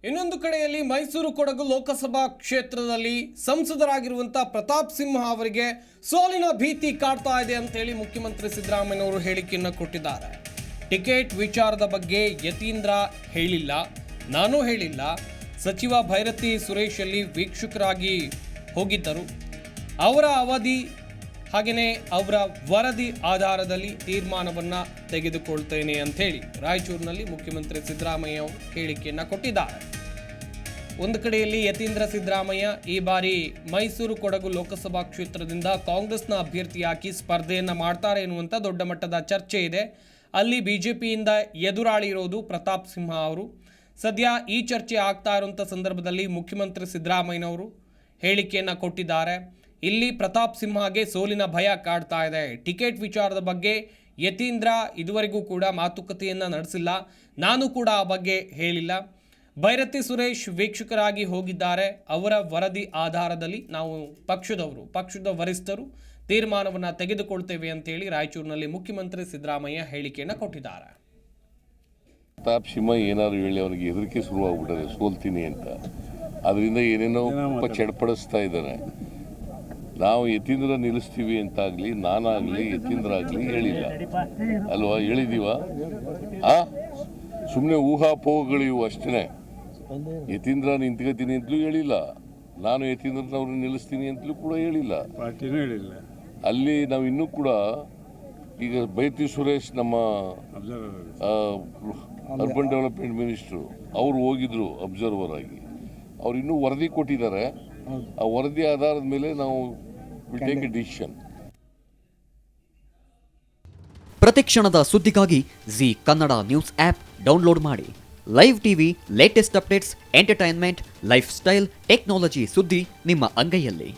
ಇನ್ನೊಂದು ಕಡೆಯಲ್ಲಿ ಮೈಸೂರು ಕೊಡಗು ಲೋಕಸಭಾ ಕ್ಷೇತ್ರದಲ್ಲಿ ಸಂಸದರಾಗಿರುವಂತಹ ಪ್ರತಾಪ್ ಸಿಂಹ ಅವರಿಗೆ ಸೋಲಿನ ಭೀತಿ ಕಾಡ್ತಾ ಇದೆ ಅಂತ ಹೇಳಿ ಮುಖ್ಯಮಂತ್ರಿ ಸಿದ್ದರಾಮಯ್ಯನವರು ಹೇಳಿಕೆಯನ್ನು ಕೊಟ್ಟಿದ್ದಾರೆ. ಟಿಕೆಟ್ ವಿಚಾರದ ಬಗ್ಗೆ ಯತೀಂದ್ರ ಹೇಳಿಲ್ಲ, ನಾನು ಹೇಳಿಲ್ಲ. ಸಚಿವ ಭೈರತಿ ಸುರೇಶ್ ಅಲ್ಲಿ ವೀಕ್ಷಕರಾಗಿ ಹೋಗಿದ್ದರು. ಅವರ ಅವಧಿ ಹಾಗೆಯೇ ಅವರ ವರದಿ ಆಧಾರದಲ್ಲಿ ತೀರ್ಮಾನವನ್ನು ತೆಗೆದುಕೊಳ್ತೇನೆ ಅಂತ ಹೇಳಿ ರಾಯಚೂರಿನಲ್ಲಿ ಮುಖ್ಯಮಂತ್ರಿ ಸಿದ್ದರಾಮಯ್ಯ ಅವರು ಹೇಳಿಕೆಯನ್ನು ಕೊಟ್ಟಿದ್ದಾರೆ. ಒಂದು ಕಡೆಯಲ್ಲಿ ಯತೀಂದ್ರ ಸಿದ್ದರಾಮಯ್ಯ ಈ ಬಾರಿ ಮೈಸೂರು ಕೊಡಗು ಲೋಕಸಭಾ ಕ್ಷೇತ್ರದಿಂದ ಕಾಂಗ್ರೆಸ್ನ ಅಭ್ಯರ್ಥಿಯಾಗಿ ಸ್ಪರ್ಧೆಯನ್ನು ಮಾಡ್ತಾರೆ ಎನ್ನುವಂಥ ದೊಡ್ಡ ಮಟ್ಟದ ಚರ್ಚೆ ಇದೆ. ಅಲ್ಲಿ ಬಿಜೆಪಿಯಿಂದ ಎದುರಾಳಿ ಇರೋದು ಪ್ರತಾಪ್ ಸಿಂಹ ಅವರು. ಸದ್ಯ ಈ ಚರ್ಚೆ ಆಗ್ತಾ ಇರುವಂಥ ಸಂದರ್ಭದಲ್ಲಿ ಮುಖ್ಯಮಂತ್ರಿ ಸಿದ್ದರಾಮಯ್ಯನವರು ಹೇಳಿಕೆಯನ್ನು ಕೊಟ್ಟಿದ್ದಾರೆ. ಇಲ್ಲಿ ಪ್ರತಾಪ್ ಸಿಂಹಗೆ ಸೋಲಿನ ಭಯ ಕಾಡ್ತಾ ಇದೆ. ಟಿಕೆಟ್ ವಿಚಾರದ ಬಗ್ಗೆ ಯತೀಂದ್ರ ಇದುವರೆಗೂ ಕೂಡ ಮಾತುಕತೆಯನ್ನು ನಡೆಸಿಲ್ಲ, ನಾನು ಕೂಡ ಆ ಬಗ್ಗೆ ಹೇಳಿಲ್ಲ. ಭೈರತಿ ಸುರೇಶ್ ವೀಕ್ಷಕರಾಗಿ ಹೋಗಿದ್ದಾರೆ. ಅವರ ವರದಿ ಆಧಾರದಲ್ಲಿ ನಾವು ಪಕ್ಷದ ವರಿಷ್ಠರು ತೀರ್ಮಾನವನ್ನು ತೆಗೆದುಕೊಳ್ತೇವೆ ಅಂತೇಳಿ ರಾಯಚೂರಿನಲ್ಲಿ ಮುಖ್ಯಮಂತ್ರಿ ಸಿದ್ದರಾಮಯ್ಯ ಹೇಳಿಕೆಯನ್ನು ಕೊಟ್ಟಿದ್ದಾರೆ. ಪ್ರತಾಪ್ ಸಿಂಹ ಏನಾದ್ರು ಹೇಳಿ ಅವನಿಗೆ ಹೆದರಿಕೆ ಶುರುವಾಗ್ಬಿಟ್ಟದೆ, ಸೋಲ್ತೀನಿ ಅಂತ. ಅದರಿಂದ ಏನೇನೋ ಚಡ್ಪಡಿಸ್ತಾ ಇದ್ದಾರೆ. ನಾವು ಯತೀಂದ್ರ ನಿಲ್ಲಿಸ್ತೀವಿ ಅಂತಾಗಲಿ, ನಾನಾಗಲಿ ಯತೀಂದ್ರ ಆಗಲಿ ಹೇಳಿಲ್ಲ ಅಲ್ವಾ? ಹೇಳಿದೀವ? ಸುಮ್ಮನೆ ಊಹಾಪೋಹಗಳಿವು ಅಷ್ಟೇ. ಯತೀಂದ್ರ ನಿಂತ್ಕೋತೀನಿ ಅಂತಲೂ ಹೇಳಿಲ್ಲ, ನಾನು ಯತೀಂದ್ರನವ್ರನ್ನ ನಿಲ್ಲಿಸ್ತೀನಿ ಅಂತಲೂ ಕೂಡ ಹೇಳಿಲ್ಲ. ಅಲ್ಲಿ ನಾವು ಇನ್ನೂ ಕೂಡ ಈಗ ಭೈರತಿ ಸುರೇಶ್ ನಮ್ಮ ಅರ್ಬನ್ ಡೆವಲಪ್ಮೆಂಟ್ ಮಿನಿಸ್ಟ್ರು ಅವರು ಹೋಗಿದ್ರು ಅಬ್ಸರ್ವರ್ ಆಗಿ. ಅವ್ರು ಇನ್ನೂ ವರದಿ ಕೊಟ್ಟಿದ್ದಾರೆ. ಆ ವರದಿ ಆಧಾರದ ಮೇಲೆ ನಾವು ಟೇಕ್ ಎ ಡಿಸಿಷನ್. ಪ್ರತಿಕ್ಷಣದ ಸುದ್ದಿಗಾಗಿ Zee Kannada news app download ಮಾಡಿ. Live TV, latest updates, entertainment, lifestyle, technology ಸುದ್ದಿ ನಿಮ್ಮ ಅಂಗೈಯಲ್ಲಿ.